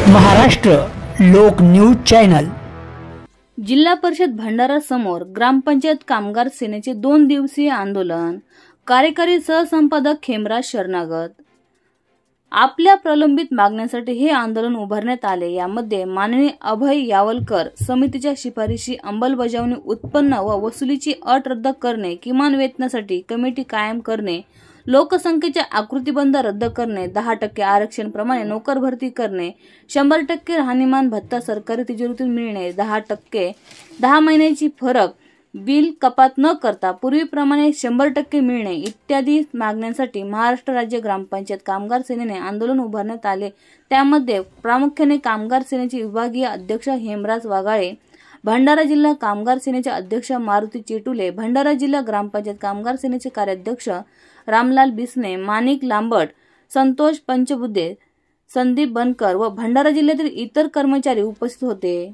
महाराष्ट्र लोक news channel. जिल्हा परिषद भंडारा समोर ग्रामपंचायत कामगार सेनेचे 2 दिवसीय आंदोलन। कार्यकारी सहसंपादक खेमराज शरणागत। आपल्या प्रलंबित मागण्यांसाठी हे आंदोलन उभारण्यात आले। यामध्ये माननीय अभय यावलकर समितीच्या शिफारशी अंमलबजावणी, उत्पन्न व वसुलीची अट रद्द करणे, किमान वेतनासाठी कमिटी कायम करणे, लोकसंख्येच्या आकृतिबंध रद्द करणे, 10% आरक्षण प्रमाणे नोकर भरती करणे, 100% राहणीमान भत्ता सरकारी तिजोरीतून मिळणे, 10% 10 महिन्याची फरक बिल कपात न करता पूर्वीप्रमाणे 100% मिळणे इत्यादी मागण्यांसाठी महाराष्ट्र राज्य ग्रामपंचायत कामगार सेनेने आंदोलन उभारण्यात आले। त्यामध्ये प्रामुख्याने कामगार सेनेचे विभागीय अध्यक्ष हेमराज वाघाळे, भंडारा जिल्हा कामगार सेनेचे अध्यक्ष मारुती चेटुले, भंडारा जिल्हा ग्रामपंचायत कामगार सेनेचे कार्याध्यक्ष रामलाल बिसने, माणिक लांबट, संतोष पंचबुद्धे, संदीप बनकर व भंडारा जिल्ह्यातील इतर कर्मचारी उपस्थित होते।